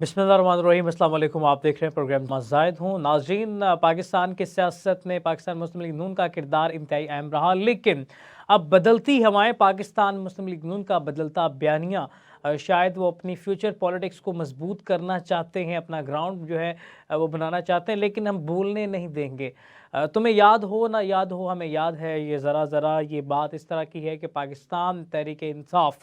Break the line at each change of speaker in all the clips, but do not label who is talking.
बिस्मिल्लाहिर्रहमानिर्रहीम, अस्सलाम वालेकुम। आप देख रहे हैं प्रोग्राम मज़ाहिद हूँ। नाज़रीन, पाकिस्तान की सियासत में पाकिस्तान मुस्लिम लीग नून का किरदार इंतहाई अहम रहा, लेकिन अब बदलती हवाएं, पाकिस्तान मुस्लिम लीग नून का बदलता बयानिया, शायद वो अपनी फ्यूचर पॉलिटिक्स को मजबूत करना चाहते हैं, अपना ग्राउंड जो है वो बनाना चाहते हैं, लेकिन हम भूलने नहीं देंगे। तुम्हें याद हो ना याद हो, हमें याद है ये ज़रा ये बात इस तरह की है कि पाकिस्तान तहरीक इंसाफ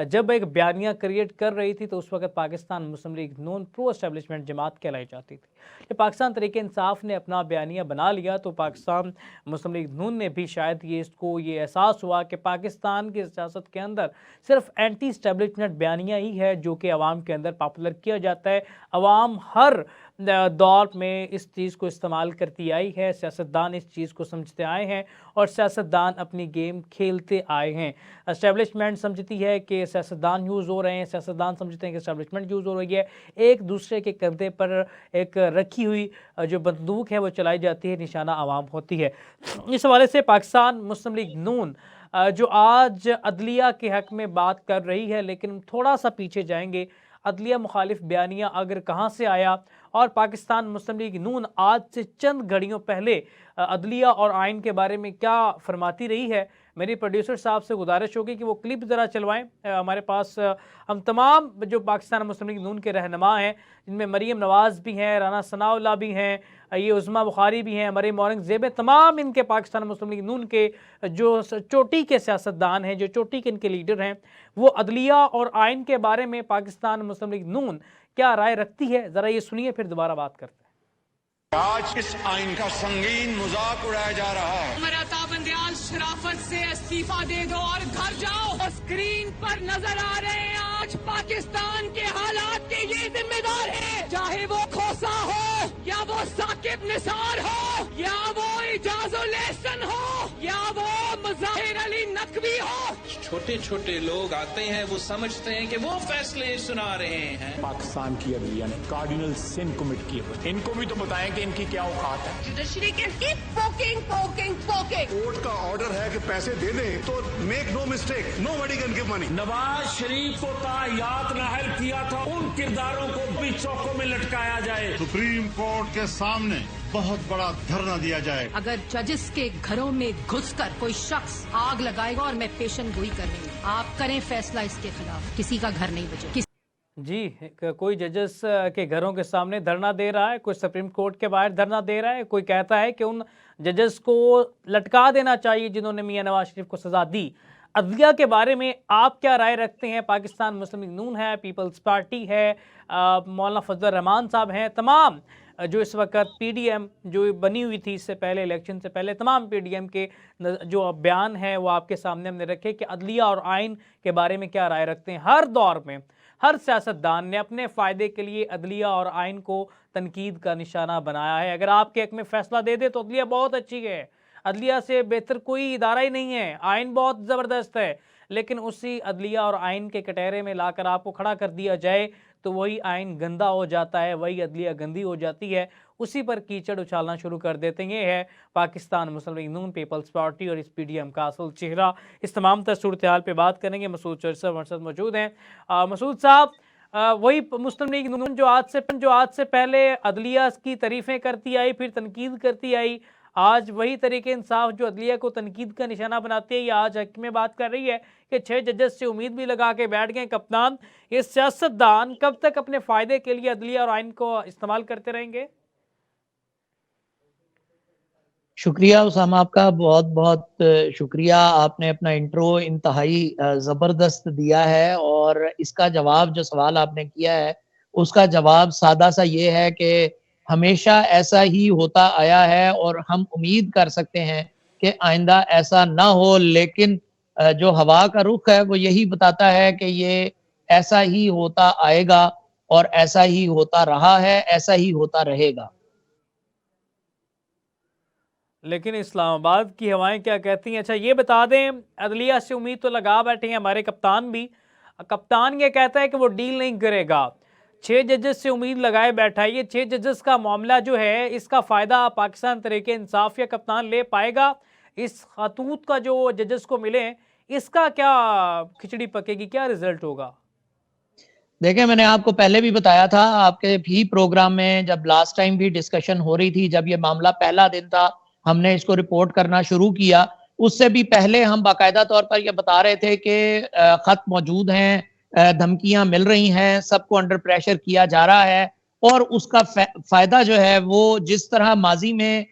जब एक बयानिया क्रिएट कर रही थी तो उस वक्त पाकिस्तान मुस्लिम लीग नून प्रो एस्टेब्लिशमेंट जमात कहलाई जाती थी। जब पाकिस्तान तहरीक इंसाफ ने अपना बयानिया बना लिया तो पाकिस्तान मुस्लिम लीग नून ने भी शायद इसको ये एहसास हुआ कि पाकिस्तान की सियासत के अंदर सिर्फ एंटी एस्टेब्लिशमेंट बयानिया ही है जो कि अवाम के अंदर पॉपुलर किया जाता है। अवाम हर दौर में इस चीज़ को इस्तेमाल करती आई है, सियासतदान इस चीज़ को समझते आए हैं और सियासतदान अपनी गेम खेलते आए हैं। एस्टेब्लिशमेंट समझती है कि सियासतदान यूज़ हो रहे हैं, सियासतदान समझते हैं कि एस्टेब्लिशमेंट यूज़ हो रही है। एक दूसरे के कंधे पर एक रखी हुई जो बंदूक है वो चलाई जाती है, निशाना आवाम होती है। इस हवाले से पाकिस्तान मुस्लिम लीग नून जो आज अदलिया के हक़ में बात कर रही है, लेकिन थोड़ा सा पीछे जाएंगे। अदलिया मुखालिफ बयानिया अगर कहाँ से आया और पाकिस्तान मुस्लिम लीग नून आज से चंद घड़ियों पहले अदलिया और आइन के बारे में क्या फरमाती रही है, मेरी प्रोड्यूसर साहब से गुजारिश होगी कि वो क्लिप ज़रा चलवाएं। हमारे पास हम तमाम जो पाकिस्तान मुस्लिम लीग नून के रहनुमा हैं, जिनमें मरीम नवाज़ भी हैं, राना सनाउल्लाह भी हैं, ये उज़मा बुखारी भी हैं, मरीम औरंगज़ेब, तमाम इनके पाकिस्तान मुस्लिम लीग नून के जो चोटी के सियासतदान हैं, जो चोटी के इनके लीडर हैं, वो अदलिया और आइन के बारे में पाकिस्तान मुस्लिम लीग नून क्या राय रखती है, ज़रा ये सुनिए, फिर दोबारा बात करते हैं।
आज इस आइन का संगीन मजाक उड़ाया जा रहा है।
ममता बंदयाल, शराफत से इस्तीफा दे दो और घर जाओ। और स्क्रीन पर नजर आ रहे हैं आज पाकिस्तान के हालात के ये जिम्मेदार है, चाहे वो खोसा हो या वो साकिब निसार हो या वो इजाजुल एहसन हो या वो मुजाहिर अली नकवी हो।
छोटे छोटे लोग आते हैं, वो समझते हैं कि वो फैसले सुना रहे हैं।
पाकिस्तान की अदलिया ने कार्डिनल सिन कमिट किए हुए, इनको भी तो बताएं कि इनकी क्या औकात है।
जुडिशरी के keep poking।
कोर्ट का ऑर्डर है कि पैसे दे दें, तो make no mistake, nobody can give money.
Nawaz Sharif को तायात नाहल किया था, उन किरदारों को भी चौकों में लटकाया जाए।
सुप्रीम कोर्ट के सामने बहुत बड़ा धरना दिया जाए।
अगर जजेस के घरों में घुसकर कोई शख्स आग लगाएगा और मैं पेशन गोई करूंगी, आप करें फैसला इसके खिलाफ, किसी का घर नहीं बचे।
जी, कोई जजेस के घरों के सामने धरना दे रहा है, कोई सुप्रीम कोर्ट के बाहर धरना दे रहा है, कोई कहता है कि उन जजेस को लटका देना चाहिए जिन्होंने मियां नवाज शरीफ को सजा दी। अदलिया के बारे में आप क्या राय रखते हैं? पाकिस्तान मुस्लिम लीग नून है, पीपल्स पार्टी है, मौलाना फजल रहमान साहब हैं, तमाम जो इस वक्त पीडीएम जो बनी हुई थी इससे पहले, इलेक्शन से पहले, तमाम पीडीएम के जो बयान हैं वो आपके सामने हमने रखे कि अदलिया और आइन के बारे में क्या राय रखते हैं। हर दौर में हर सियासतदान ने अपने फ़ायदे के लिए अदलिया और आइन को तनकीद का निशाना बनाया है। अगर आपके हक में फ़ैसला दे दे तो अदलिया बहुत अच्छी है, अदलिया से बेहतर कोई इदारा ही नहीं है, आइन बहुत ज़बरदस्त है, लेकिन उसी अदलिया और आइन के कटहरे में लाकर आपको खड़ा कर दिया जाए तो वही आइन गंदा हो जाता है, वही अदलिया गंदी हो जाती है, उसी पर कीचड़ उछालना शुरू कर देते हैं। ये है पाकिस्तान मुस्लिम लीग नून, पीपल्स पार्टी और इस पीडीएम का असल चेहरा। इस तमाम तर सूरत हाल पर बात करेंगे। मसूद चौरसा मरसद मौजूद हैं। मसूद साहब, वही मुस्लिम लीग नून जो आज से पहले अदलिया की तारीफ़ें करती आई, फिर तनकीद करती आई, आज वही तरीके इंसाफ जो अदलिया को तनकीद का निशाना बनाती है, ये आज हक में बात कर रही है कि 6 जजेस से उम्मीद भी लगा के बैठ गए कप्तान। ये सियासतदान कब तक अपने फ़ायदे के लिए अदलिया और आइन को इस्तेमाल करते रहेंगे?
शुक्रिया उसामा, आपका बहुत बहुत शुक्रिया। आपने अपना इंट्रो इंतहाई ज़बरदस्त दिया है और इसका जवाब, जो सवाल आपने किया है उसका जवाब सादा सा ये है कि हमेशा ऐसा ही होता आया है और हम उम्मीद कर सकते हैं कि आइंदा ऐसा ना हो, लेकिन जो हवा का रुख है वो यही बताता है कि ये ऐसा ही होता आएगा और ऐसा ही होता रहा है, ऐसा ही होता रहेगा।
लेकिन इस्लामाबाद की हवाएं क्या कहती हैं? अच्छा ये बता दें, अदलिया से उम्मीद तो लगा बैठे हैं हमारे कप्तान भी। कप्तान ये कहता है कि वो डील नहीं करेगा, 6 जजेस से उम्मीद लगाए बैठा है। ये 6 जजेस का मामला जो है, इसका फ़ायदा पाकिस्तान तहरीक इंसाफ या कप्तान ले पाएगा? इस खतूत का जो जजेस को मिले, इसका क्या खिचड़ी पकेगी, क्या रिजल्ट होगा?
देखिए, मैंने आपको पहले भी बताया था, आपके भी प्रोग्राम में जब लास्ट टाइम भी डिस्कशन हो रही थी, जब ये मामला पहला दिन था, हमने इसको रिपोर्ट करना शुरू किया, उससे भी पहले हम बाकायदा तौर पर ये बता रहे थे कि खत मौजूद हैं, धमकियां मिल रही हैं, सबको अंडर प्रेशर किया जा रहा है और उसका फायदा जो है वो जिस तरह माजी में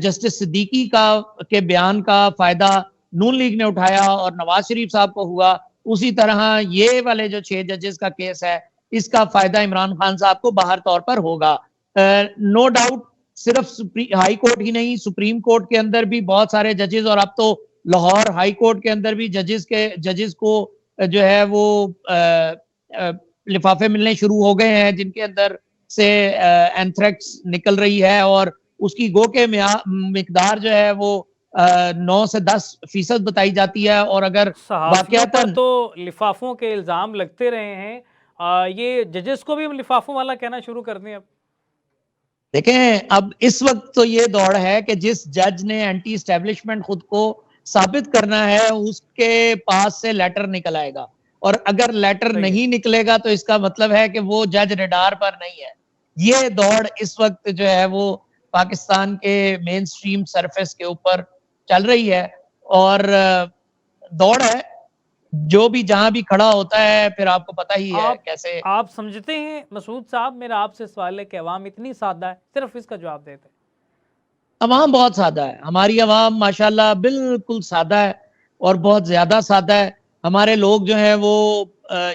जस्टिस सिद्दीकी के बयान का फायदा नून लीग ने उठाया और नवाज शरीफ साहब को हुआ, उसी तरह ये वाले जो 6 जजेस का केस है, इसका फायदा इमरान खान साहब को बाहर तौर पर होगा। नो डाउट सिर्फ हाई कोर्ट ही नहीं, सुप्रीम कोर्ट के अंदर भी बहुत सारे जजेस और अब तो लाहौर हाई कोर्ट के अंदर भी जजेस को जो है वो लिफाफे मिलने शुरू हो गए हैं जिनके अंदर से एंथ्रेक्स निकल रही है और उसकी गो के मिकदार जो है वो 9 से 10% बताई जाती है। और अगर
सहाफियों पर तो लिफाफों के इल्जाम लगते रहे हैं, ये जजेस को भी हम लिफाफों वाला कहना शुरू कर दें। अब
देखें, अब इस वक्त तो ये दौड़ है कि जिस जज ने एंटी एस्टेब्लिशमेंट खुद को साबित करना है उसके पास से लेटर निकल आएगा, और अगर लेटर नहीं निकलेगा तो इसका मतलब है कि वो जज रडार पर नहीं है। ये दौड़ इस वक्त जो है वो पाकिस्तान के मेन स्ट्रीम सरफेस के ऊपर चल रही है और दौड़ है, जो भी जहां भी खड़ा होता है फिर आपको पता ही है कैसे।
आप समझते हैं मसूद साहब, मेरा आपसे सवाल है कि अवाम इतनी सादा है? सिर्फ इसका जवाब देते।
अवाम बहुत सादा है, हमारी अवाम माशाल्लाह बिल्कुल सादा है और बहुत ज्यादा सादा है। हमारे लोग जो हैं वो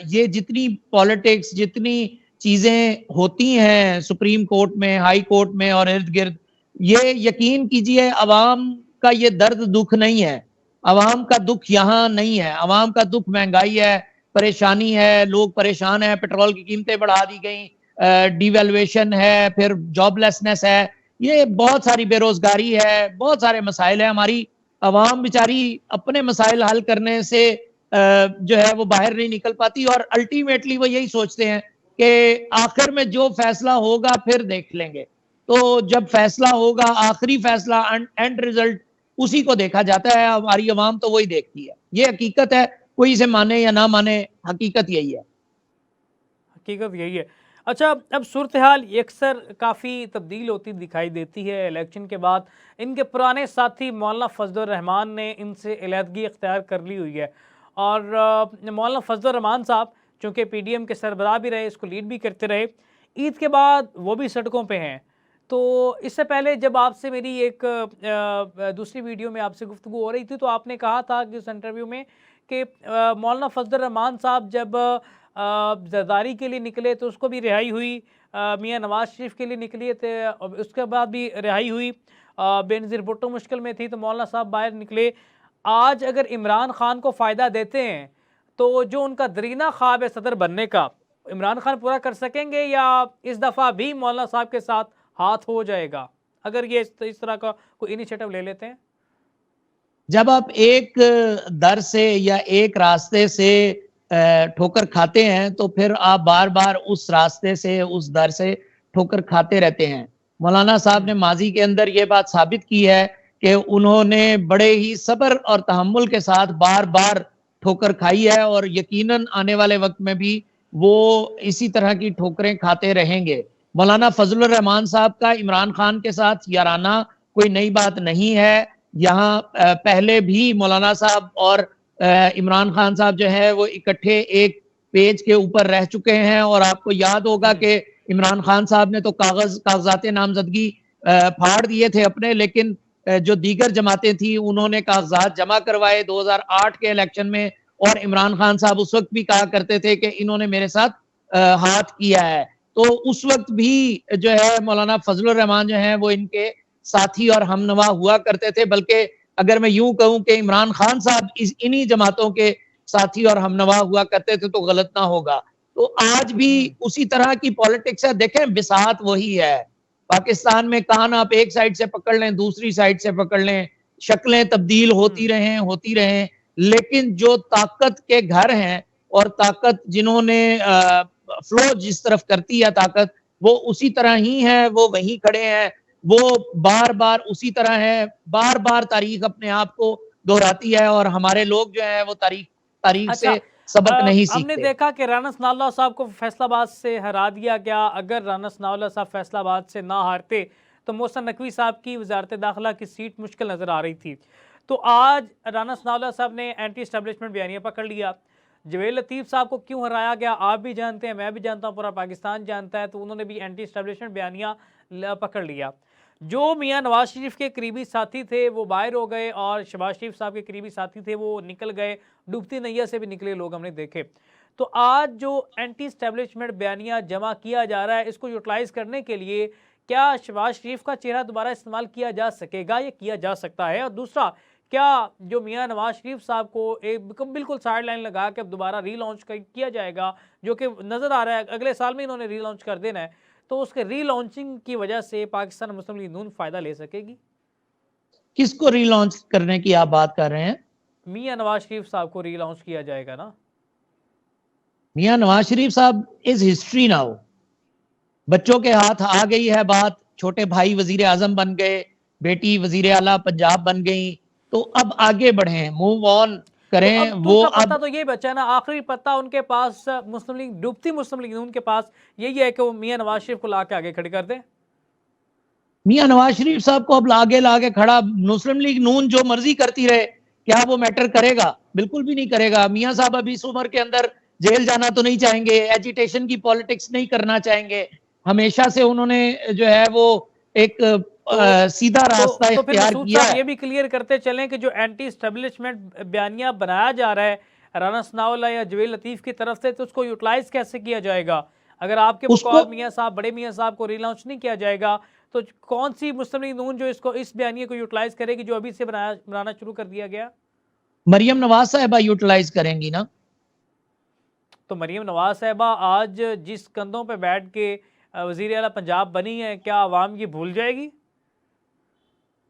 ये जितनी पॉलिटिक्स, जितनी चीजें होती हैं सुप्रीम कोर्ट में, हाई कोर्ट में और इर्द गिर्द, ये यकीन कीजिए अवाम का ये दर्द दुख नहीं है। अवाम का दुख यहाँ नहीं है। अवाम का दुख महंगाई है, परेशानी है, लोग परेशान है, पेट्रोल की कीमतें बढ़ा दी गई, डिवेल्युएशन है, फिर जॉबलेसनेस है, ये बहुत सारी बेरोजगारी है, बहुत सारे मसाइल है। हमारी अवाम बेचारी अपने मसाइल हल करने से जो है वो बाहर नहीं निकल पाती और अल्टीमेटली वो यही सोचते हैं कि आखिर में जो फैसला होगा फिर देख लेंगे। तो जब फैसला होगा, आखिरी फैसला, एंड रिजल्ट, उसी को देखा जाता है। हमारी अवाम तो वही देखती है। ये हकीकत है, कोई इसे माने या ना माने, हकीकत यही है।
हकीकत यही है। अच्छा, अब सूरत हाल अक्सर काफ़ी तब्दील होती दिखाई देती है इलेक्शन के बाद। इनके पुराने साथी मौलाना फजलुर रहमान ने इनसे अलहदगी इख्तियार कर ली हुई है और मौलाना फजलुर रहमान साहब चूँकि PDM के सरबराह भी रहे, इसको लीड भी करते रहे, ईद के बाद वो भी सड़कों पे हैं। तो इससे पहले जब आपसे मेरी एक दूसरी वीडियो में आपसे गुफ्तगू हो रही थी तो आपने कहा था कि उस इंटरव्यू में कि मौलाना फजलुर रहमान साहब जब जरदारी के लिए निकले तो उसको भी रिहाई हुई, मियाँ नवाज शरीफ के लिए निकले थे उसके बाद भी रिहाई हुई, बेनज़ीर भुट्टो मुश्किल में थी तो मौलाना साहब बाहर निकले। आज अगर इमरान खान को फ़ायदा देते हैं तो जो उनका दरीना ख्वाब है सदर बनने का, इमरान खान पूरा कर सकेंगे या इस दफ़ा भी मौलाना साहब के साथ हाथ हो जाएगा अगर ये इस तरह का कोई इनिशिएटिव ले लेते हैं?
जब आप एक दर से या एक रास्ते से ठोकर खाते हैं तो फिर आप बार बार उस रास्ते से, उस दर से ठोकर खाते रहते हैं। मौलाना साहब ने माजी के अंदर ये बात साबित की है कि उन्होंने बड़े ही सब्र और तहम्मुल के साथ बार बार ठोकर खाई है और यकीनन आने वाले वक्त में भी वो इसी तरह की ठोकरें खाते रहेंगे। मौलाना फजलुर रहमान साहब का इमरान खान के साथ याराना कोई नई बात नहीं है। यहाँ पहले भी मौलाना साहब और इमरान खान साहब जो है वो इकट्ठे एक पेज के ऊपर रह चुके हैं और आपको याद होगा कि इमरान खान साहब ने तो कागजात नामजदगी फाड़ दिए थे अपने, लेकिन जो दीगर जमातें थी उन्होंने कागजात जमा करवाए 2008 के इलेक्शन में और इमरान खान साहब उस वक्त भी कहा करते थे कि इन्होंने मेरे साथ हाथ किया है। तो उस वक्त भी जो है मौलाना फजलुर रहमान जो है वो इनके साथी और हमनवा हुआ करते थे। बल्कि अगर मैं यूं कहूं कि इमरान खान साहब इन्हीं जमातों के साथी और हमनवा हुआ करते थे तो गलत ना होगा। तो आज भी उसी तरह की पॉलिटिक्स है। देखें, बिसात वही है। पाकिस्तान में कान आप एक साइड से पकड़ लें, दूसरी साइड से पकड़ लें, शक्लें तब्दील होती रहें, लेकिन जो ताकत के घर हैं और ताकत जिन्होंने फ्लो जिस तरफ करती है ताकत, वो उसी तरह ही है, वो वहीं खड़े हैं, वो बार बार उसी तरह है, बार बार तारीख अपने आप को दोहराती है और हमारे लोग जो है वो तारीख
अच्छा,
से सबक नहीं
हमने
सीखते।
देखा कि राना सनाउल्लाह साहब को फैसलाबाद से हरा दिया गया। अगर राना सनाउल्लाह साहब फैसलाबाद से ना हारते तो मोहसिन नकवी साहब की वजारत दाखिला की सीट मुश्किल नज़र आ रही थी। तो आज राना सनाउल्लाह साहब ने एंटी एस्टेब्लिशमेंट बयानिया पकड़ लिया। जवेद लतीफ़ साहब को क्यों हराया गया आप भी जानते हैं, मैं भी जानता हूँ, पूरा पाकिस्तान जानता है। तो उन्होंने भी एंटी एस्टेब्लिशमेंट बयानिया पकड़ लिया। जो मियाँ नवाज शरीफ के करीबी साथी थे वो बाहर हो गए और शहबाज शरीफ साहब के करीबी साथी थे वो निकल गए। डूबती नैया से भी निकले लोग हमने देखे। तो आज जो एंटी एस्टेब्लिशमेंट बयानिया जमा किया जा रहा है, इसको यूटिलाइज करने के लिए क्या शहबाज शरीफ का चेहरा दोबारा इस्तेमाल किया जा सकेगा? ये किया जा सकता है। और दूसरा, क्या जो मियाँ नवाज शरीफ साहब को एक बिल्कुल साइड लाइन लगा के अब दोबारा रीलॉन्च किया जाएगा, जो कि नज़र आ रहा है अगले साल में इन्होंने रीलॉन्च कर देना है, तो उसके रीलॉन्चिंग की वजह से पाकिस्तान मुस्लिम लीग नून फ़ायदा ले सकेगी?
किसको रीलॉन्च करने की आप बात कर रहे हैं?
मियाँ नवाज शरीफ साहब को रीलॉन्च किया जाएगा ना।
मियाँ नवाज शरीफ साहब इज हिस्ट्री नाउ। बच्चों के हाथ आ गई है बात, छोटे भाई वजीर आजम बन गए, बेटी वजीर आला पंजाब बन गई, तो अब आगे बढ़े, मूव ऑन करें।
तो
वो
पता तो ये बचा ना, आखिरी पता उनके पास मुस्लिम लीग, डूबती मुस्लिम लीग नून के पास यही है कि वो मियाँ नवाज शरीफ को ला के आगे खड़ी कर दें।
मियाँ नवाज शरीफ साहब को अब लागे खड़ा मुस्लिम लीग नून जो मर्जी करती रहे, क्या वो मैटर करेगा? बिल्कुल भी नहीं करेगा। मियाँ साहब अभी इस उम्र के अंदर जेल जाना तो नहीं चाहेंगे, एजिटेशन की पॉलिटिक्स नहीं करना चाहेंगे। हमेशा से उन्होंने जो है वो एक सीधा रास्ता इख्तियार किया है।
ये भी क्लियर करते चलें कि जो एंटी एस्टेब्लिशमेंट बयानिया बनाया जा रहा है राना सनाउल्लाह या जवेद लतीफ की तरफ से, तो उसको यूटिलाइज कैसे किया जाएगा? अगर आपके बकौल मियाँ साहब, बड़े मियाँ साहब को रीलॉन्च नहीं किया जाएगा तो कौन सी मुस्लिम लीग नून जो इसको, इस बयानिया को यूटिलाइज करेगी जो अभी से बनाना शुरू कर दिया गया?
मरियम नवाज साहिबा यूटिलाइज करेंगी ना।
तो मरियम नवाज साहिबा आज जिस कंधों पे बैठ के वजीर आला पंजाब बनी है, क्या अवाम ये भूल जाएगी?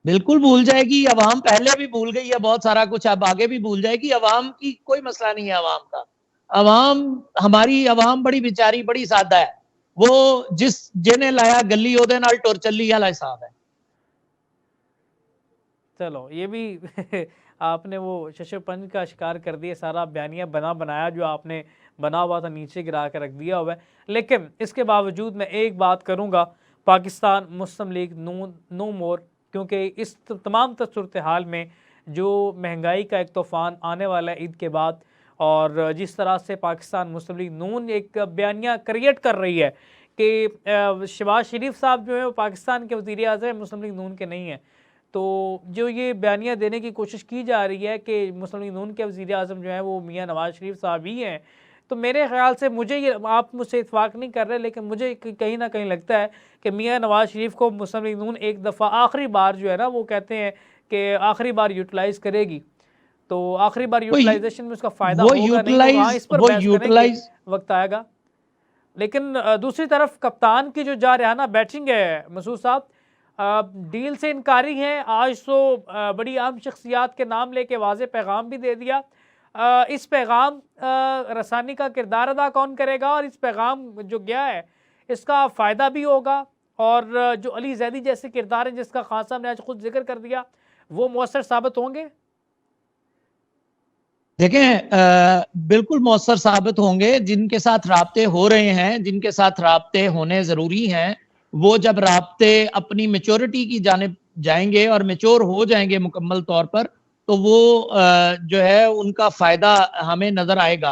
बिल्कुल भूल जाएगी। अवाम पहले भी भूल गई है बहुत सारा कुछ, अब आगे भी भूल जाएगी। अवाम की कोई मसला नहीं है अवाम का। अवाम, हमारी अवाम बड़ी बेचारी, बड़ी सादा है। वो जिन्हें लाया गली ओदे नाल टुर चली वाला हिसाब है।
चलो ये भी आपने वो शशपंज का शिकार कर दिया। सारा बयानिया बनाया जो आपने बना हुआ था नीचे गिरा कर रख दिया हुआ है। लेकिन इसके बावजूद मैं एक बात करूँगा, पाकिस्तान मुस्लिम लीग नून नो मोर, क्योंकि इस तमाम सूरत हाल में जो महंगाई का एक तूफ़ान आने वाला है ईद के बाद, और जिस तरह से पाकिस्तान मुस्लिम लीग नून एक बयानिया क्रिएट कर रही है कि शहबाज शरीफ साहब जो है वो पाकिस्तान के वज़ीर आज़म मुस्लिम लीग नून के नहीं हैं, तो जो ये बयानिया देने की कोशिश की जा रही है कि मुस्लिम लीग नून के वज़ीर आज़म जो है वो मियाँ नवाज शरीफ साहब ही हैं, तो मेरे ख्याल से, मुझे ये, आप मुझसे इत्फाक नहीं कर रहे, लेकिन मुझे कहीं ना कहीं लगता है कि मियाँ नवाज शरीफ को मुस्लिम लीग नून एक दफ़ा आखिरी बार जो है ना, वो कहते हैं कि आखिरी बार यूटिलाइज़ करेगी। तो आखिरी बार यूटिलाइजेशन में उसका फ़ायदा होगा नहीं, इस पर वक्त आएगा। लेकिन दूसरी तरफ कप्तान की जो जारहाना बैटिंग है मसूद साहब, डील से इनकारी हैं। आज तो बड़ी अहम शख्सियात के नाम लेके वाज़े पैगाम भी दे दिया। इस पैगाम रसानी का किरदार अदा कौन करेगा, और इस पैगाम जो गया है इसका फ़ायदा भी होगा, और जो अली जैदी जैसे किरदार हैं जिसका खान साहब ने आज खुद जिक्र कर दिया, वो मौसर साबित होंगे?
देखें, बिल्कुल मौसर साबित होंगे। जिनके साथ राब्ते हो रहे हैं, जिनके साथ राब्ते होने ज़रूरी हैं, वो जब राब्ते अपनी मेच्योरिटी की जानिब जाएंगे और मेच्योर हो जाएंगे मुकम्मल तौर पर, तो वो जो है उनका फ़ायदा हमें नज़र आएगा।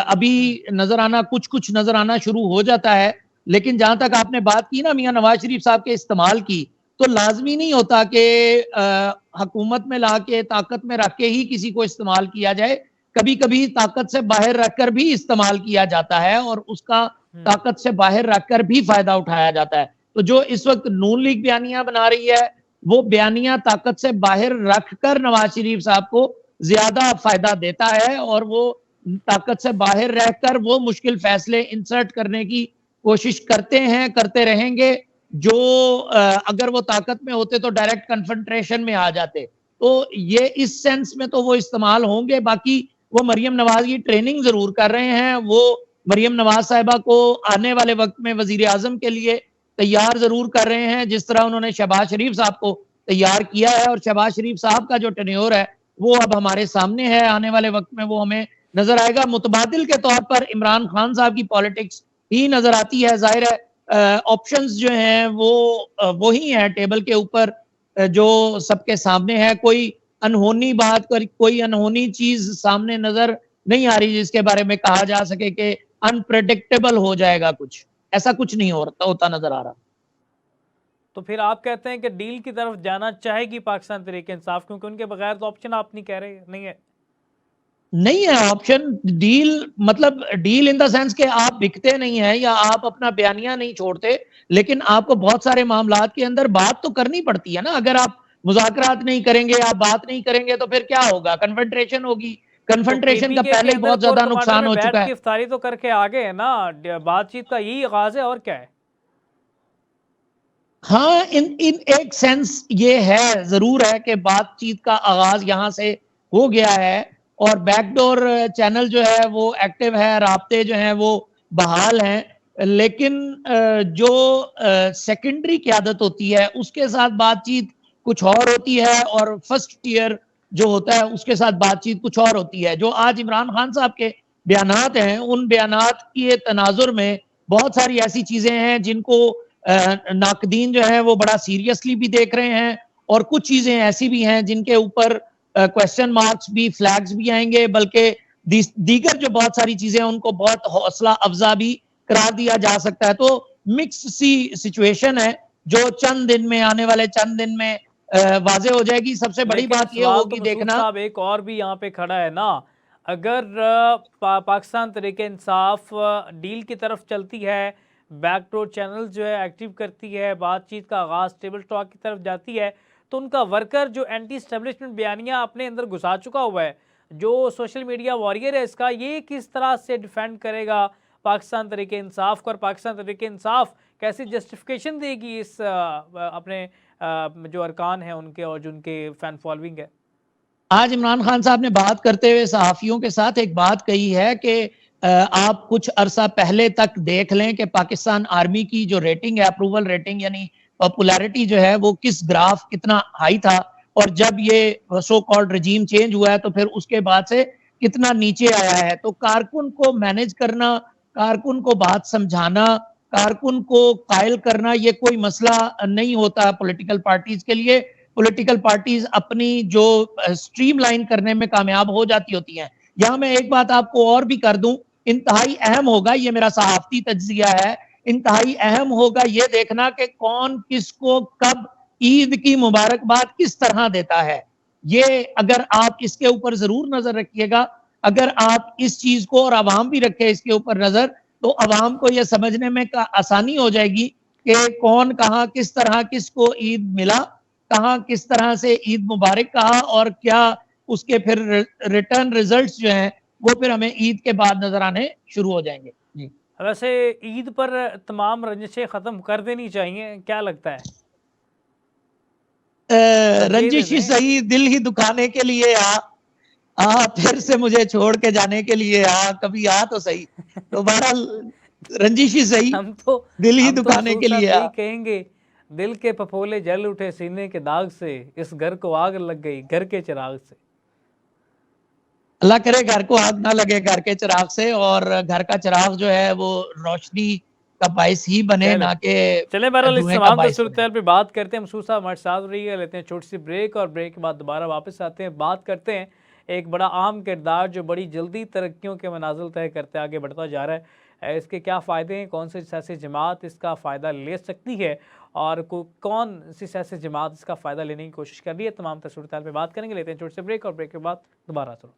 अभी नज़र आना, कुछ नज़र आना शुरू हो जाता है। लेकिन जहाँ तक आपने बात की ना मियाँ नवाज शरीफ साहब के इस्तेमाल की, तो लाजमी नहीं होता कि हुकूमत में ला के, ताकत में रख के ही किसी को इस्तेमाल किया जाए। कभी कभी ताकत से बाहर रखकर भी इस्तेमाल किया जाता है और उसका ताकत से बाहर रखकर भी फायदा उठाया जाता है। तो जो इस वक्त नून लीग बयानिया बना रही है, वो बयानिया ताकत से बाहर रखकर नवाज शरीफ साहब को ज्यादा फायदा देता है, और वो ताकत से बाहर रहकर वो मुश्किल फैसले इंसर्ट करने की कोशिश करते हैं, करते रहेंगे, जो अगर वो ताकत में होते तो डायरेक्ट कन्फ्रंटेशन में आ जाते। तो ये इस सेंस में तो वो इस्तेमाल होंगे। बाकी वो मरियम नवाज की ट्रेनिंग जरूर कर रहे हैं। वो मरियम नवाज साहिबा को आने वाले वक्त में वजीर आजम के लिए तैयार जरूर कर रहे हैं, जिस तरह उन्होंने शहबाज शरीफ साहब को तैयार किया है। और शहबाज शरीफ साहब का जो टेन्योर है वो अब हमारे सामने है। आने वाले वक्त में वो हमें नजर आएगा। मुतबादिल के तौर पर इमरान खान साहब की पॉलिटिक्स ही नजर आती है। जाहिर है ऑप्शंस जो हैं वो ही है टेबल के ऊपर, जो सबके सामने है। कोई अनहोनी बात, कोई अनहोनी चीज सामने नजर नहीं आ रही जिसके बारे में कहा जा सके कि अनप्रेडिक्टेबल हो जाएगा कुछ। ऐसा कुछ नहीं होता नजर आ रहा।
तो फिर आप कहते हैं कि डील की तरफ जाना चाहेगी पाकिस्तान तहरीक इंसाफ, क्योंकि उनके बगैर तो ऑप्शन आप नहीं कह रहे, नहीं है
ऑप्शन। डील मतलब डील इन द सेंस कि आप बिकते नहीं हैं या आप अपना बयानिया नहीं छोड़ते, लेकिन आपको बहुत सारे मामलात के अंदर बात तो करनी पड़ती है ना। अगर आप मुज़ाकरात नहीं करेंगे, आप बात नहीं करेंगे, तो फिर क्या होगा? कन्फ्रंट्रेशन होगी। कन्फ्रंट्रेशन का पहले ही बहुत ज्यादा नुकसान हो चुका है।
गिरफ्तारी तो करके आ गए हैं ना, बातचीत का यही आगाज है और क्या है?
हाँ, इन एक सेंस ये है, जरूर है कि बातचीत का आगाज यहां से हो गया है और बैकडोर चैनल जो है वो एक्टिव है, राब्ते जो हैं वो बहाल हैं। लेकिन जो सेकेंडरी क़यादत होती है उसके साथ बातचीत कुछ और होती है और फर्स्ट टियर जो होता है उसके साथ बातचीत कुछ और होती है। जो आज इमरान खान साहब के बयानात हैं, उन बयानात के तनाजुर में बहुत सारी ऐसी चीजें हैं जिनको नाकदीन जो है वो बड़ा सीरियसली भी देख रहे हैं, और कुछ चीजें ऐसी भी हैं जिनके ऊपर क्वेश्चन मार्क्स भी, फ्लैग्स भी आएंगे, बल्कि दीगर जो बहुत सारी चीजें हैं उनको बहुत हौसला अफजा भी करार दिया जा सकता है। तो मिक्स सी सिचुएशन है जो चंद दिन में, आने वाले चंद दिन में वाजे हो जाएगी। सबसे बड़ी बात ये होगी देखना।
साहब एक और भी यहाँ पे खड़ा है ना, अगर पाकिस्तान तहरीक इंसाफ डील की तरफ चलती है, बैकडोर चैनल जो है एक्टिव करती है, बातचीत का आगाज टेबल टॉक की तरफ जाती है, तो उनका वर्कर जो एंटी एस्टेब्लिशमेंट बयानियां अपने अंदर घुसा चुका हुआ है, जो सोशल मीडिया वॉरियर है इसका, ये किस तरह से डिफेंड करेगा पाकिस्तान तहरीक इंसाफ को, और पाकिस्तान तहरीक इंसाफ कैसी जस्टिफिकेशन देगी इस अपने जो अरकान हैं उनके और जो उनके फैन फॉलोइंग है?
आज इमरान खान साहब ने बात करते हुए सहाफियों के साथ एक बात कही है कि आप कुछ अरसा पहले तक देख लें कि पाकिस्तान आर्मी की जो रेटिंग है, अप्रूवल रेटिंग यानी पॉपुलैरिटी जो है, वो किस ग्राफ कितना हाई था, और जब ये सो कॉल्ड रजीम चेंज हुआ है तो फिर उसके बाद से कितना नीचे आया है। तो कारकुन को मैनेज करना, कारकुन को बात समझाना, कारकुन को कायल करना, ये कोई मसला नहीं होता पॉलिटिकल पार्टीज के लिए। पॉलिटिकल पार्टीज अपनी जो स्ट्रीमलाइन करने में कामयाब हो जाती होती हैं। यहां मैं एक बात आपको और भी कर दूं, इंतहाई अहम होगा, ये मेरा सहाफती तज्जिया है, इंतहाई अहम होगा ये देखना कि कौन किसको कब ईद की मुबारकबाद किस तरह देता है। ये अगर आप इसके ऊपर जरूर नजर रखिएगा, अगर आप इस चीज को, और अवाम भी रखे इसके ऊपर नजर, तो अवाम को यह समझने में आसानी हो जाएगी कि कौन कहाँ किस तरह किसको ईद मिला, कहाँ किस तरह से ईद मुबारक कहा, और क्या उसके फिर रिटर्न रिजल्ट्स जो हैं वो फिर हमें ईद के बाद नजर आने शुरू हो जाएंगे। जी,
वैसे ईद पर तमाम रंजिशें खत्म कर देनी चाहिए, क्या लगता है?
रंजिश ही सही, दिल ही दुखाने के लिए आ फिर से मुझे छोड़ के जाने के लिए कभी तो सही। तो बहरहाल रंजिश ही सही,
हम तो
दिल ही दुखाने के लिए
कहेंगे, दिल के पफोले जल उठे सीने के दाग से, इस घर को आग लग गई घर के चिराग से।
अल्लाह करे घर को आग ना लगे घर के चिराग से, और घर का चिराग जो है वो रोशनी का बाइस ही बने, ना कि
चले। बहरहाल इस तमाम सूरत पे बात करते हैं, मसूद साहब हमारे साथ रही है, लेते हैं छोटी सी ब्रेक, और ब्रेक के बाद दोबारा वापस आते हैं, बात करते हैं एक बड़ा आम किरदार जो बड़ी जल्दी तरक्कियों के मनाजिल तय करते आगे बढ़ता जा रहा है, इसके क्या फ़ायदे हैं, कौन सी सियासी जमात इसका फ़ायदा ले सकती है, और कौन सी सियासी जमात इसका फ़ायदा लेने की कोशिश कर रही है, तमाम सूरत पे बात करेंगे। लेते हैं छोटे से ब्रेक, और ब्रेक के बाद दोबारा सूरत।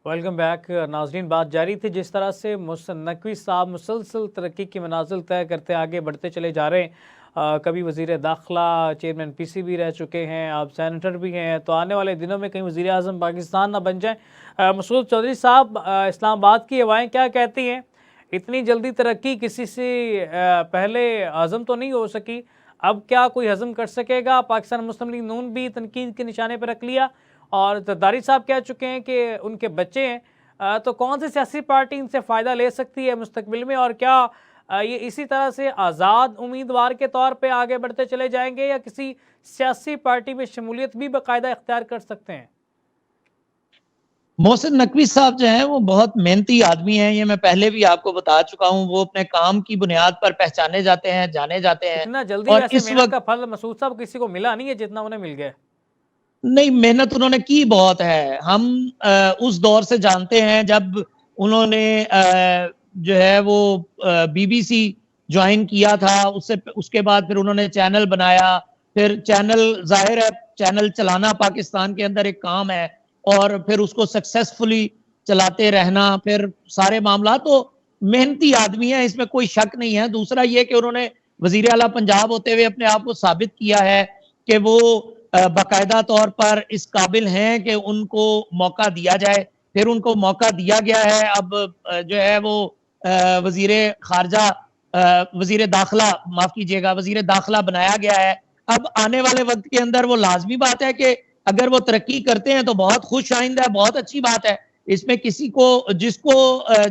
वेलकम बैक नाजरीन। बात जारी थी, जिस तरह से नकवी साहब मुसलसल तरक्की की मनाजिल तय करते आगे बढ़ते चले जा रहे हैं। कभी वज़ीर दाखिला, चेयरमैन PCB रह चुके हैं, अब सेनेटर भी हैं, तो आने वाले दिनों में कहीं वज़ीर आज़म पाकिस्तान ना बन जाए। मसूद चौधरी साहब, इस्लामाबाद की हवाएं क्या कहती हैं? इतनी जल्दी तरक्की किसी से पहले हज़म तो नहीं हो सकी, अब क्या कोई हज़म कर सकेगा? पाकिस्तान मुस्लिम लीग नून भी तनकीद के निशाने पर रख लिया, और जरदारी साहब कह चुके हैं कि उनके बच्चे हैं, तो कौन सी सियासी पार्टी इनसे फ़ायदा ले सकती है मुस्तकबिल में, और क्या ये इसी तरह से आज़ाद उम्मीदवार के तौर पे आगे बढ़ते चले जाएंगे या किसी सियासी पार्टी में शमूलियत भी बाकायदा इख्तियार कर सकते हैं?
मोहसिन नकवी साहब जो हैं वो बहुत मेहनती आदमी हैं, ये मैं पहले भी आपको बता चुका हूं। वो अपने काम की बुनियाद पर पहचाने जाते हैं, जाने जाते हैं।
इतना जल्दी
और
वैसे
इस
मेहनत
वक्त
का फल मसूद साहब किसी को मिला नहीं है जितना उन्हें मिल गया है।
नहीं, मेहनत उन्होंने की बहुत है। हम उस दौर से जानते हैं जब उन्होंने जो है वो बीबीसी ज्वाइन किया था, उससे उसके बाद फिर उन्होंने चैनल बनाया। फिर चैनल, जाहिर है चैनल चलाना पाकिस्तान के अंदर एक काम है और फिर उसको सक्सेसफुली चलाते रहना, फिर सारे मामला। तो मेहनती आदमी है, इसमें कोई शक नहीं है। दूसरा ये कि उन्होंने वजीर आला पंजाब होते हुए अपने आप को साबित किया है कि वो बाकायदा तौर पर इस काबिल हैं कि उनको मौका दिया जाए। फिर उनको मौका दिया गया है। अब जो है वो वजीर खारजा, वजीर दाखिला, माफ कीजिएगा, वजीर दाखिला बनाया गया है। अब आने वाले वक्त के अंदर वो लाजमी बात है कि अगर वो तरक्की करते हैं तो बहुत खुश आइंदा है, बहुत अच्छी बात है। इसमें किसी को, जिसको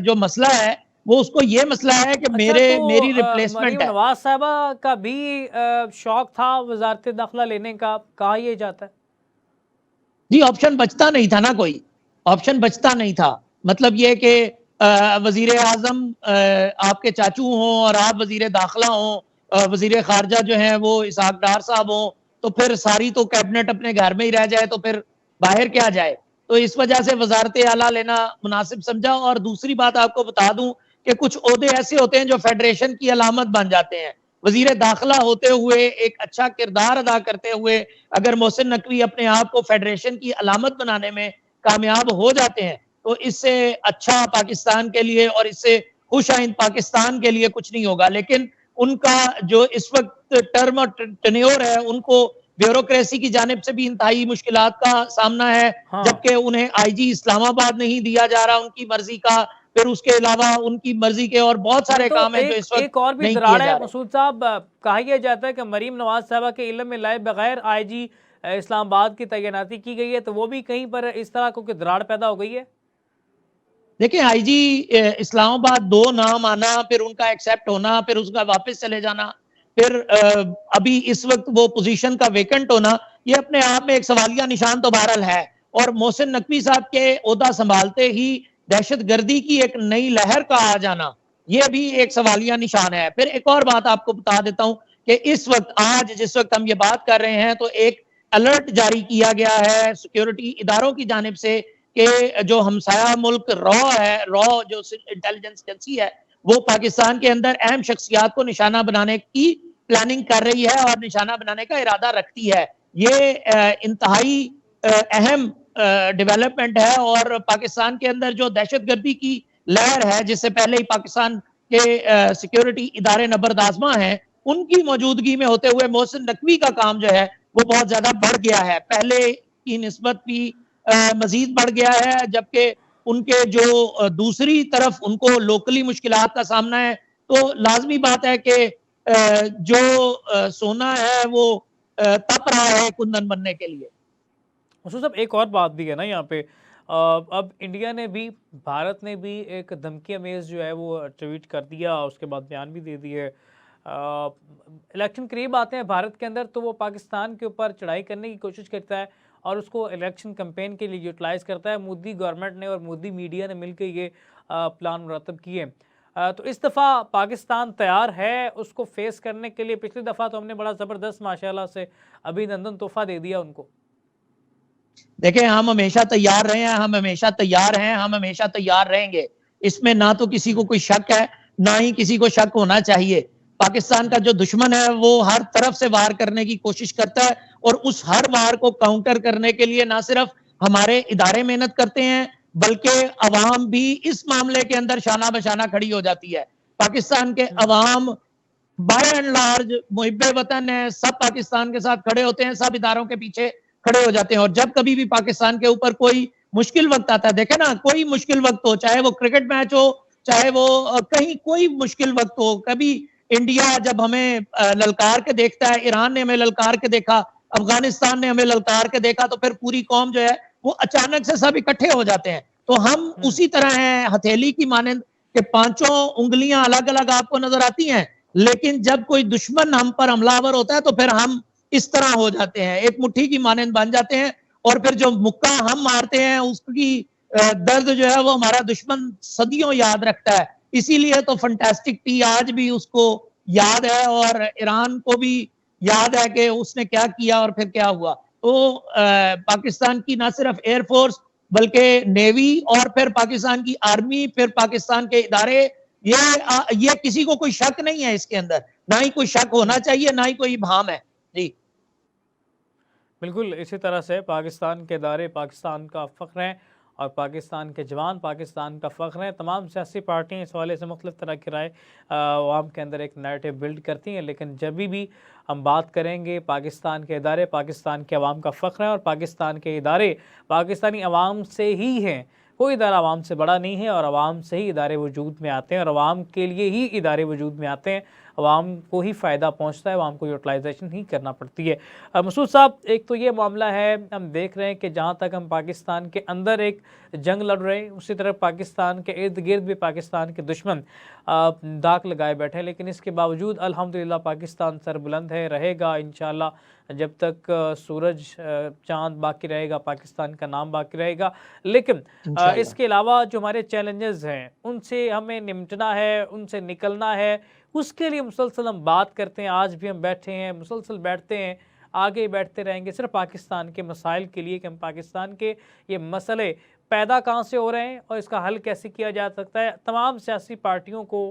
जो मसला है वो उसको ये मसला है कि मेरी
मरीम
रिप्लेसमेंट है।
नवाज साहबा का भी शौक था वजारत दाखिला लेने का, कहा यह जाता है।
जी, ऑप्शन बचता नहीं था ना, कोई ऑप्शन बचता नहीं था। मतलब ये कि वजीर आजम आपके चाचू हों और आप वजीर दाखिला हों, वजीर खारजा जो हैं वो इसहाक डार साहब हों, तो फिर सारी तो कैबिनेट अपने घर में ही रह जाए तो फिर बाहर क्या जाए। तो इस वजह से वजारत आला लेना मुनासिब समझा। और दूसरी बात आपको बता दूं कि कुछ ओहदे ऐसे होते हैं जो फेडरेशन की अलामत बन जाते हैं। वजीर दाखिला होते हुए, एक अच्छा किरदार अदा करते हुए, अगर मोहसिन नकवी अपने आप को फेडरेशन की अलामत बनाने में कामयाब हो जाते हैं तो इससे अच्छा पाकिस्तान के लिए और इससे खुश आइंद पाकिस्तान के लिए कुछ नहीं होगा। लेकिन उनका जो इस वक्त टर्म और टेन्योर है, उनको ब्यूरोक्रेसी की जानिब से भी इंतहाई मुश्किलात का सामना है।
हाँ।
जबकि उन्हें आईजी इस्लामाबाद नहीं दिया जा रहा उनकी मर्जी का, फिर उसके अलावा उनकी मर्जी के और बहुत सारे
तो
काम है जो इस वक्त
एक और भी
नहीं
दराड़
किए जा
है
रहे।
मसूद साहब, कहा यह जाता है कि मरीम नवाज साहबा के इल्म में लाए बगैर आईजी इस्लामाबाद की तैनाती की गई है, तो वो भी कहीं पर इस तरह को दराड़ पैदा हो गई है।
देखिए, आईजी इस्लामाबाद दो नाम आना, फिर उनका एक्सेप्ट होना, फिर उसका वापस चले जाना, फिर अभी इस वक्त वो पोजीशन का वेकेंट होना, ये अपने आप में एक सवालिया निशान तो बहरहाल है। और मोहसिन नकवी साहब के ओहदा संभालते ही दहशतगर्दी की एक नई लहर का आ जाना, ये भी एक सवालिया निशान है। फिर एक और बात आपको बता देता हूं कि इस वक्त, आज जिस वक्त हम ये बात कर रहे हैं, तो एक अलर्ट जारी किया गया है सिक्योरिटी इदारों की जानिब से कि जो हमसाया मुल्क रॉ है, रॉ जो इंटेलिजेंस एजेंसी है, वो पाकिस्तान के अंदर अहम शख्सियात को निशाना बनाने की प्लानिंग कर रही है और निशाना बनाने का इरादा रखती है। ये इंतहाई अहम डेवलपमेंट है। और पाकिस्तान के अंदर जो दहशतगर्दी की लहर है, जिससे पहले ही पाकिस्तान के सिक्योरिटी इदारे नबरदाजमा हैं, उनकी मौजूदगी में होते हुए मोहसिन नकवी का काम जो है वो बहुत ज्यादा बढ़ गया है, पहले की निस्बत भी मजीद बढ़ गया है। जबकि उनके जो दूसरी तरफ उनको लोकली मुश्किलात का सामना है, तो लाजमी बात है कि जो सोना है वो तप रहा है कुंदन बनने के लिए।
मसूद साहब, एक और बात भी है ना यहाँ पे, अब इंडिया ने भी, भारत ने भी एक धमकी अमेज जो है वो ट्वीट कर दिया, उसके बाद बयान भी दे दिए। इलेक्शन करीब आते हैं भारत के अंदर तो वो पाकिस्तान के ऊपर चढ़ाई करने की कोशिश करता है और उसको इलेक्शन कैंपेन के लिए यूटिलाइज़ करता है। मोदी गवर्नमेंट ने और मोदी मीडिया ने मिलकर ये प्लान मुरतब किए। तो इस दफ़ा पाकिस्तान तैयार है उसको फेस करने के लिए। पिछली दफ़ा तो हमने बड़ा ज़बरदस्त माशाल्लाह से अभिनंदन तोहफा दे दिया उनको।
देखें, हम हमेशा तैयार रहे हैं, हम हमेशा तैयार हैं, हम हमेशा तैयार रहेंगे। इसमें ना तो किसी को कोई शक है, ना ही किसी को शक होना चाहिए। पाकिस्तान का जो दुश्मन है वो हर तरफ से वार करने की कोशिश करता है और उस हर वार को काउंटर करने के लिए ना सिर्फ हमारे इदारे मेहनत करते हैं, बल्कि अवाम भी इस मामले के अंदर शाना बशाना खड़ी हो जाती है। पाकिस्तान के अवाम बाय एंड लार्ज मुहिब्बे वतन है, सब पाकिस्तान के साथ खड़े होते हैं, सब इदारों के पीछे खड़े हो जाते हैं। और जब कभी भी पाकिस्तान के ऊपर कोई मुश्किल वक्त आता है, देखे ना, कोई मुश्किल वक्त हो, चाहे वो क्रिकेट मैच हो, चाहे वो कहीं कोई मुश्किल वक्त हो, कभी इंडिया जब हमें ललकार के देखता है, ईरान ने हमें ललकार के देखा, अफगानिस्तान ने हमें ललकार के देखा, तो फिर पूरी कौम जो है वो अचानक से सब इकट्ठे हो जाते हैं। तो हम उसी तरह हैं, हथेली की मानंद कि पांचों उंगलियां अलग अलग आपको नजर आती हैं, लेकिन जब कोई दुश्मन हम पर हमलावर होता है तो फिर हम इस तरह हो जाते हैं, एक मुट्ठी की मानंद बन जाते हैं, और फिर जो मुक्का हम मारते हैं उसकी दर्द जो है वो हमारा दुश्मन सदियों याद रखता है। इसीलिए तो फंटास्टिक टी आज भी उसको याद है, और ईरान को भी याद है कि उसने क्या किया और फिर क्या हुआ। तो पाकिस्तान की ना सिर्फ एयरफोर्स बल्कि नेवी, और फिर पाकिस्तान की आर्मी, फिर पाकिस्तान के इदारे, ये किसी को कोई शक नहीं है इसके अंदर, ना ही कोई शक होना चाहिए, ना ही कोई भाम है जी।
बिल्कुल इसी तरह से पाकिस्तान के इदारे पाकिस्तान का फ़ख्र हैं, और पाकिस्तान के जवान पाकिस्तान का फ़ख्र हैं। तमाम सियासी पार्टियाँ इस हवाले से मुख्तलिफ़ तरह की राय आवाम के अंदर एक नैरेटिव बिल्ड करती हैं, लेकिन जब भी हम बात करेंगे पाकिस्तान के इदारे पाकिस्तान के अवाम का फ़ख्र हैं, और पाकिस्तान के इदारे पाकिस्तानी अवाम से ही हैं। कोई इदारा अवाम से बड़ा नहीं है, और अवाम से ही इदारे वजूद में आते हैं, और अवाम के लिए ही इदारे वजूद में आते हैं। अवाम को ही फ़ायदा पहुंचता है, अवाम को यूटिलाइजेशन ही करना पड़ती है। मसूद साहब, एक तो ये मामला है, हम देख रहे हैं कि जहाँ तक हम पाकिस्तान के अंदर एक जंग लड़ रहे हैं, उसी तरह पाकिस्तान के इर्द गिर्द भी पाकिस्तान के दुश्मन दाग लगाए बैठे हैं, लेकिन इसके बावजूद अल्हम्दुलिल्लाह पाकिस्तान सरबुलंद है, रहेगा इंशाअल्लाह। जब तक सूरज चाँद बाकी रहेगा, पाकिस्तान का नाम बाकी रहेगा। लेकिन इसके अलावा जो हमारे चैलेंजेस हैं, उनसे हमें निपटना है, उनसे निकलना है, उसके लिए मुसलसल हम बात करते हैं। आज भी हम बैठे हैं, मुसलसल बैठते हैं, आगे बैठते रहेंगे सिर्फ पाकिस्तान के मसाइल के लिए कि हम पाकिस्तान के ये मसले पैदा कहाँ से हो रहे हैं और इसका हल कैसे किया जा सकता है। तमाम सियासी पार्टियों को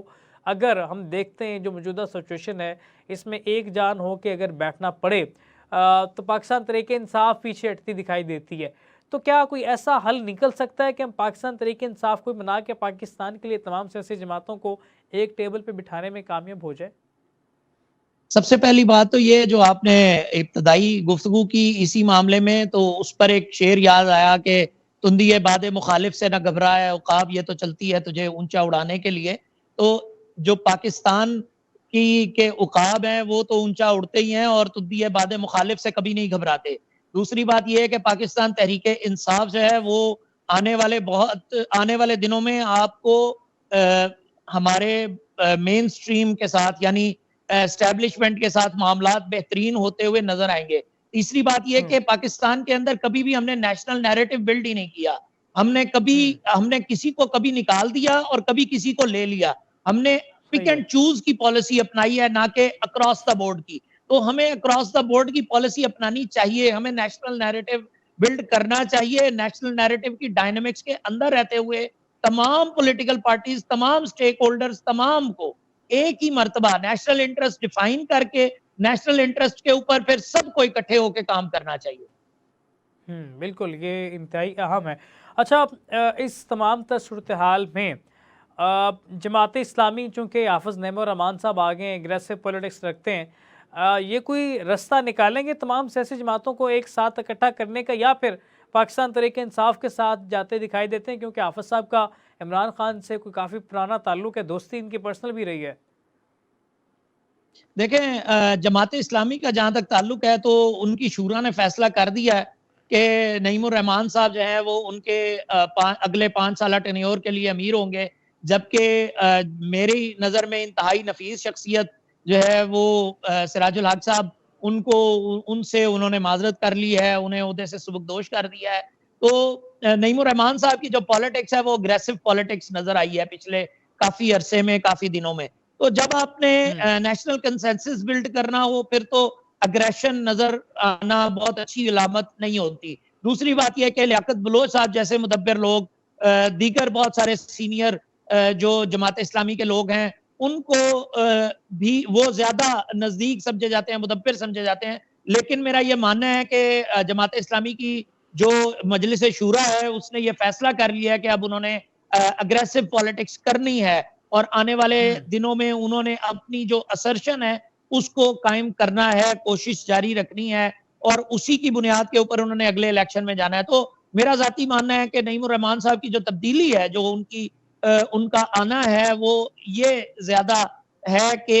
अगर हम देखते हैं जो मौजूदा सिचुएशन है, इसमें एक जान हो के अगर बैठना पड़े तो पाकिस्तान तरीके इंसाफ पीछे हटती दिखाई देती है। तो क्या कोई ऐसा हल निकल सकता है कि हम पाकिस्तान तरीके इंसाफ को बना के पाकिस्तान के लिए तमाम सियासी जमातों को एक टेबल पे बिठाने में कामयाब हो जाए?
सबसे पहली बात तो ये जो आपने इब्तदाई गुफ्तगू की इसी मामले में, तो उस पर एक शेर याद आया कि तुंदी बादे मुखालिफ से न घबराए औकाब, ये तो चलती है तुझे ऊंचा उड़ाने के लिए। तो जो पाकिस्तान की के उकाब हैं वो तो ऊंचा उड़ते ही हैं, और तुंदी बादे मुखालिफ से कभी नहीं घबराते। दूसरी बात यह है कि पाकिस्तान तहरीके इंसाफ जो है वो आने वाले दिनों में आपको हमारे मेन स्ट्रीम के साथ यानी एस्टेब्लिशमेंट के साथ मामलात बेहतरीन होते हुए नजर आएंगे। तीसरी बात यह कि पाकिस्तान के अंदर कभी भी हमने नेशनल नैरेटिव बिल्ड ही नहीं किया। हमने किसी को कभी निकाल दिया और कभी किसी को ले लिया। हमने पिक एंड चूज की पॉलिसी अपनाई है, ना कि अक्रॉस द बोर्ड की। तो हमें अक्रॉस द बोर्ड की पॉलिसी अपनानी चाहिए, हमें नेशनल नैरेटिव बिल्ड करना चाहिए। नेशनल नैरेटिव की डायनामिक्स के अंदर रहते हुए तमाम पॉलिटिकल पार्टीज, तमाम स्टेक होल्डर्स, तमाम को एक ही मर्तबा नेशनल इंटरेस्ट डिफाइन करके नेशनल इंटरेस्ट के ऊपर फिर सबको इकट्ठे होकर काम करना चाहिए।
बिल्कुल, ये इंतहाई अहम है। अच्छा, इस तमाम सूरत हाल में जमात इस्लामी चूँकि हाफिज़ नईमुर रहमान साहब आगे एग्रेसिव पॉलिटिक्स रखते हैं, ये कोई रास्ता निकालेंगे तमाम सियासी जमातों को एक साथ इकट्ठा करने का, या फिर पाकिस्तान तरीके इंसाफ के साथ जाते दिखाई देते हैं? क्योंकि हाफिज़ साहब का इमरान खान से कोई काफ़ी पुराना ताल्लुक है, दोस्ती इनकी पर्सनल भी रही है।
देखें, जमात इस्लामी का जहाँ तक ताल्लुक है तो उनकी शूरा ने फैसला कर दिया है कि नईमुर रहमान साहब जो है वो उनके अगले 5 साल टेन्योर के लिए अमीर होंगे, जबकि मेरी नज़र में इंतहाई नफीस शख्सियत जो है वो सिराजुल हक साहब, उनसे उन्होंने माजरत कर ली है, उन्हें उहदे से सुबकदोश कर दिया है। तो नईमुर रहमान साहब की जो पॉलिटिक्स है वो अग्रेसिव पॉलिटिक्स नजर आई है पिछले काफी अरसे में, काफी दिनों में। तो जब आपने नेशनल कंसेंसस बिल्ड करना हो फिर तो अग्रेशन नजर आना बहुत अच्छी अलामत नहीं होती। दूसरी बात यह कि लियाकत बलोच साहब जैसे मुदब्बिर लोग, दीगर बहुत सारे सीनियर जो जमात इस्लामी के लोग हैं, उनको भी वो ज्यादा नजदीक समझे जाते हैं, मुदब्बिर समझे जाते हैं। लेकिन मेरा ये मानना है कि जमात इस्लामी की जो मजलिस शूरा है उसने ये फैसला कर लिया है कि अब उन्होंने अग्रेसिव पॉलिटिक्स करनी है, और आने वाले दिनों में उन्होंने अपनी जो असर्शन है उसको कायम करना है, कोशिश जारी रखनी है, और उसी की बुनियाद के ऊपर उन्होंने अगले इलेक्शन में जाना है। तो मेरा जाती मानना है कि नईमुर रहमान साहब की जो तब्दीली है, जो उनका आना है, वो ये ज्यादा है कि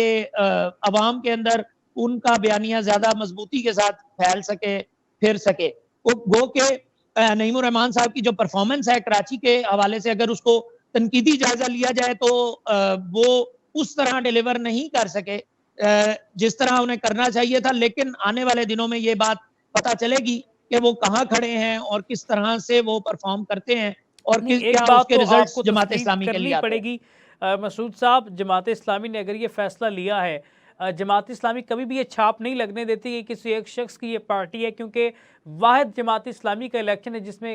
अवाम के अंदर उनका बयानिया ज्यादा मजबूती के साथ फैल सके, फिर सके। गो के नईमुर रहमान साहब की जो परफॉर्मेंस है कराची के हवाले से, अगर उसको तनकीदी जायजा लिया जाए तो वो उस तरह डिलीवर नहीं कर सके जिस तरह उन्हें करना चाहिए था। लेकिन आने वाले दिनों में ये बात पता चलेगी कि वो कहाँ खड़े हैं और किस तरह से वो परफॉर्म करते हैं और
नहीं, एक
क्या
बात
उसके
तो
रिजल्ट्स
आपको
जमात
तस्दीक
इस्लामी के
करनी
लिए आते हैं।
पड़ेगी मसूद साहब, जमात इस्लामी ने अगर ये फैसला लिया है, जमात इस्लामी कभी भी ये छाप नहीं लगने देती कि किसी एक शख्स की ये पार्टी है, क्योंकि वाहिद जमात इस्लामी का इलेक्शन है जिसमें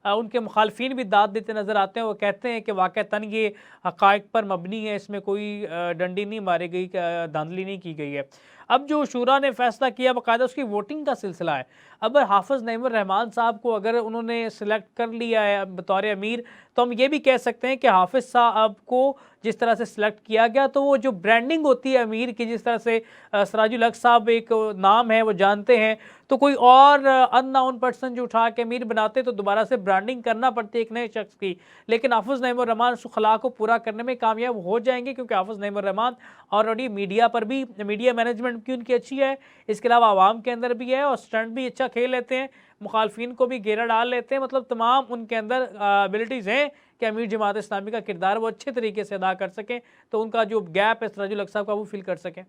उनके मुखालफिन भी दाद देते नज़र आते हैं। वो कहते हैं कि वाक़तन ये हक़ाइक़ पर मबनी है, इसमें कोई डंडी नहीं मारी गई, धांधली नहीं की गई है। अब जो शूरा ने फैसला किया बाकायदा उसकी वोटिंग का सिलसिला है। अब हाफ़िज़ नईमुर रहमान साहब को अगर उन्होंने सिलेक्ट कर लिया है बतौर अमीर, तो हम ये भी कह सकते हैं कि हाफ़िज़ साहब को जिस तरह से सिलेक्ट किया गया, तो वो जो ब्रांडिंग होती है अमीर की, जिस तरह से सराजुल हक साहब एक नाम है वो जानते हैं, तो कोई और अननोन पर्सन जो उठा के अमीर बनाते तो दोबारा से ब्रांडिंग करना पड़ती है एक नए शख्स की। लेकिन हाफ़िज़ नईमुर रहमान उस खला को पूरा करने में कामयाब हो जाएंगे, क्योंकि हाफ़िज़ नईमुर रहमान ऑलरेडी मीडिया पर भी, मीडिया मैनेजमेंट की उनकी अच्छी है, इसके अलावा आवाम के अंदर भी है और स्टंट भी अच्छा खेल लेते हैं, मुखालफिन को भी घेरा डाल लेते हैं। मतलब तमाम उनके अंदर एबिलिटीज़ हैं कि अमीर जमात इस्लामी का किरदार वो अच्छे तरीके से अदा कर सकें, तो उनका जो गैप है सराजुल हक साहब का वो फिल कर सकें।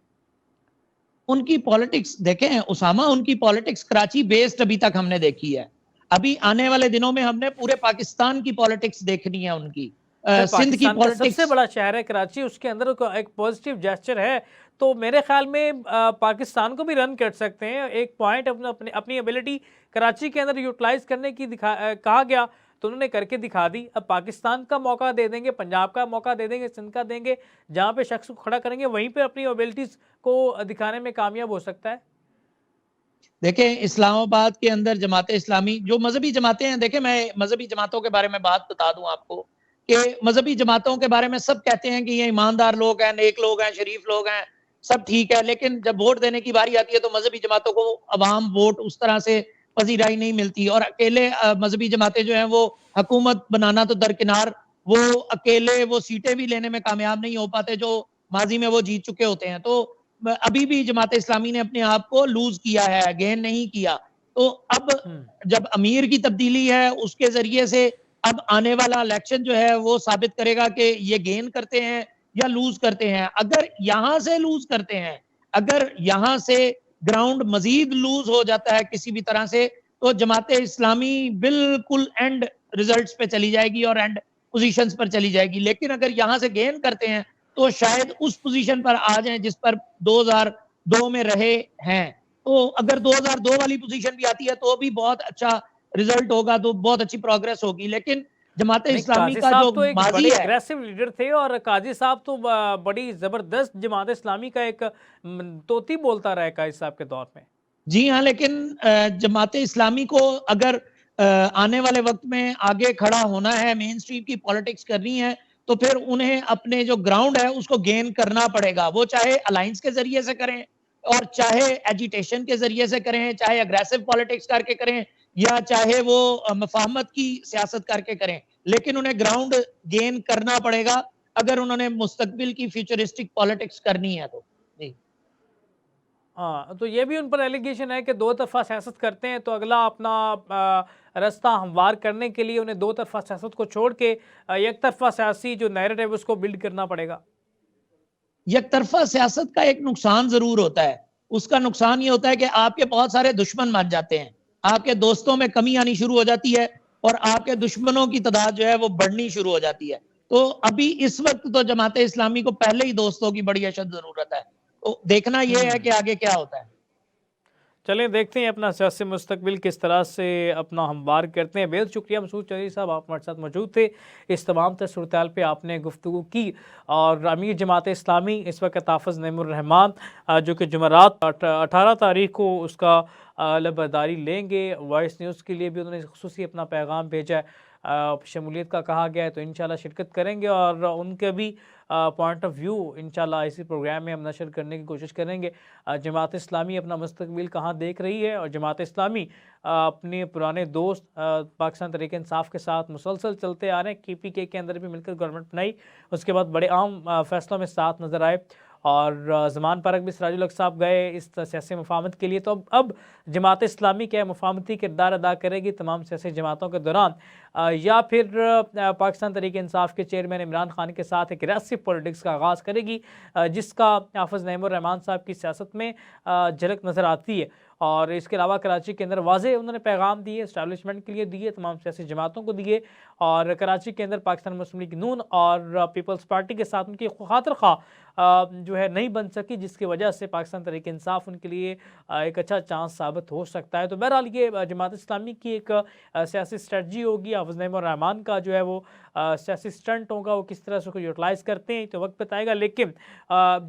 उनकी पॉलिटिक्स देखें उसामा, उनकी पॉलिटिक्स कराची बेस्ड अभी तक हमने देखी है। अभी आने वाले दिनों में हमने पूरे पाकिस्तान की पॉलिटिक्स देखनी है उनकी। सिंध की पॉलिटिक्स
सबसे बड़ा शहर है कराची, उसके अंदर एक पॉजिटिव जेस्चर है, तो मेरे ख्याल में पाकिस्तान को भी रन कर सकते हैं। एक पॉइंट अपनी एबिलिटी कराची के अंदर यूटिलाइज करने की कहा गया तो उन्होंने करके दिखा दी। अब पाकिस्तान का मौका दे देंगे, पंजाब का मौका दे देंगे, सिंध का देंगे, जहाँ पे शख्स को खड़ा करेंगे वहीं पे अपनी एबिलिटीज को दिखाने में कामयाब हो सकता है।
देखें इस्लामाबाद के अंदर जमात इस्लामी जो मजहबी जमातें हैं, देखें मैं मजहबी जमातों के बारे में बात बता दूं आपको कि मजहबी जमातों के बारे में सब कहते हैं कि ये ईमानदार लोग हैं, नेक लोग हैं, शरीफ लोग हैं, सब ठीक है। लेकिन जब वोट देने की बारी आती है तो मजहबी जमातों को अवाम वोट उस तरह से पजीराई नहीं मिलती और अकेले मजहबी जमातें जो हैं वो हुकूमत बनाना तो दरकिनार, वो अकेले वो सीटें भी लेने में कामयाब नहीं हो पाते जो माजी में वो जीत चुके होते हैं। तो अभी भी जमात इस्लामी ने अपने आप को लूज किया है, गेन नहीं किया। तो अब जब अमीर की तब्दीली है उसके जरिए से अब आने वाला इलेक्शन जो है वो साबित करेगा कि ये गेन करते हैं या लूज करते हैं। अगर यहां से लूज करते हैं, अगर यहां से ग्राउंड मजीद लूज हो जाता है किसी भी तरह से, तो जमात इस्लामी बिल्कुल एंड रिजल्ट्स पे चली जाएगी और एंड पोजीशंस पर चली जाएगी। लेकिन अगर यहां से गेन करते हैं तो शायद उस पोजीशन पर आ जाएं जिस पर 2002 में रहे हैं। तो अगर 2002 वाली पोजीशन भी आती है तो भी बहुत अच्छा रिजल्ट होगा, तो बहुत अच्छी प्रोग्रेस होगी। लेकिन जमात इस्लामी का जो
तो एक
माजी
बड़े
है,
एग्रेसिव लीडर थे और काजी साहब तो बड़ी जबरदस्त जमात इस्लामी का एक तोती बोलता रहा है काजी साहब के दौर में।
जी हाँ, लेकिन जमात इस्लामी को अगर आने वाले वक्त में आगे खड़ा होना है, मेन स्ट्रीम की पॉलिटिक्स करनी है, तो फिर उन्हें अपने जो ग्राउंड है उसको गेन करना पड़ेगा। वो चाहे अलायंस के जरिए से करें और चाहे एजिटेशन के जरिए से करें, चाहे अग्रेसिव पॉलिटिक्स करके करें या चाहे वो मफाहमत की सियासत करके करें, लेकिन उन्हें ग्राउंड गेन करना पड़ेगा अगर उन्होंने मुस्तकबिल की फ्यूचरिस्टिक पॉलिटिक्स करनी है तो। जी
हाँ, तो ये भी उन पर एलिगेशन है कि दो तरफा सियासत करते हैं, तो अगला अपना रास्ता हमवार करने के लिए उन्हें दो तरफा सियासत को छोड़ के एक तरफा सियासी जो नैरेटिव है उसको बिल्ड करना पड़ेगा।
एक तरफा सियासत का एक नुकसान जरूर होता है। उसका नुकसान ये होता है कि आपके बहुत सारे दुश्मन बन जाते हैं, आपके दोस्तों में कमी आनी शुरू हो जाती है और आपके दुश्मनों की तादाद जो है वो बढ़नी शुरू हो जाती है। तो अभी इस वक्त तो जमात इस्लामी को पहले ही दोस्तों की बड़ी अशद जरूरत है। तो देखना यह है कि आगे क्या होता है।
चलें देखते हैं अपना सियासी मुस्तकबिल किस तरह से अपना हमवार करते हैं। बेहद शुक्रिया मसूद चौधरी साहब, आप हमारे साथ मौजूद थे। इस तमाम तर सूरत पे आपने गुफ्तगू की और अमीर जमात इस्लामी इस वक्त हाफ़िज़ नईमुर रहमान जो कि जुमेरात 18 तारीख को उसका लबरदारी लेंगे, वॉइस न्यूज़ के लिए भी उन्होंने ख़ुसूसी अपना पैगाम भेजा है। शमूलियत का कहा गया है तो इंशाल्लाह शिरकत करेंगे और उनके भी पॉइंट ऑफ व्यू इंशाल्लाह इसी प्रोग्राम में हम नशर करने की कोशिश करेंगे। जमात इस्लामी अपना मुस्तकबिल कहाँ देख रही है और जमात इस्लामी अपने पुराने दोस्त पाकिस्तान तहरीक इंसाफ के साथ मुसलसल चलते आ रहे हैं, KPK के अंदर भी मिलकर गवर्नमेंट बनाई, उसके बाद बड़े आम फैसलों में साथ नज़र आए और ज़मान पारक भी सिराजुल हक साहब गए इस सियासी मुफाहमत के लिए। तो अब जमात इस्लामी क्या मुफाहमती किरदार अदा करेगी तमाम सियासी जमातों के दौरान, या फिर पाकिस्तान तहरीक इंसाफ के चेयरमैन इमरान खान के साथ एक एग्रेसिव पॉलिटिक्स का आगाज़ करेगी, जिसका हाफिज़ नईमुर्रहमान साहब की सियासत में झलक नज़र आती है। और इसके अलावा कराची के अंदर वाज़े उन्होंने पैगाम दिए, इस्टेब्लिशमेंट के लिए दिए, तमाम सियासी जमातों को दिए, और कराची के अंदर पाकिस्तान मुस्लिम लीग नून और पीपल्स पार्टी के साथ उनकी खातिर खा जो है नहीं बन सकी, जिसकी वजह से पाकिस्तान तहरीक इंसाफ उनके लिए एक अच्छा चांस साबित हो सकता है। तो बहरहाल ये जमात इस्लामी की एक सियासी स्ट्रेटजी होगी। हाफिज़ नईमुर्रहमान का जो है वो सियासी स्टंट होगा, वो किस तरह से उसको यूटिलाइज़ करते हैं तो वक्त बताएगा। लेकिन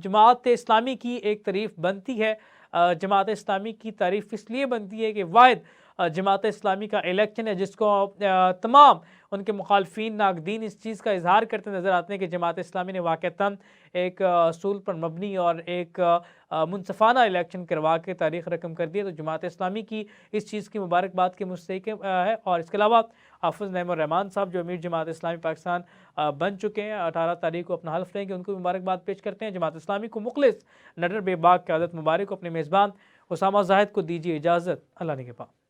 जमात इस्लामी की एक तारीफ़ बनती है, जमात इस्लामी की तारीफ़ इसलिए बनती है कि वाहिद जमात इस्लामी का इलेक्शन है जिसको तमाम उनके मुखालफीन नाकदीन इस चीज़ का इजहार करते नज़र आते हैं कि जमात इस्लामी ने वाक़तन एक असूल पर मबनी और एक मुनसफ़ाना इलेक्शन करवा के तारीख़ रकम कर दी है। तो जमात इस्लामी की इस चीज़ की मुबारकबाद के मुस्तहिक़ है। और इसके अलावा हाफिज़ नईमुर्रहमान साहब जो अमीर जमात इस्लामी पाकिस्तान बन चुके हैं, 18 तारीख को अपना हल्फ लेंगे, उनको मुबारकबाद पेश करते हैं। जमात इस्लामी को मुखलिस नडर बेबाक क़यादत मुबारक को अपने मेज़बान उसामा ज़ाहिद को दीजिए इजाज़त। अल्लाह ने के पास।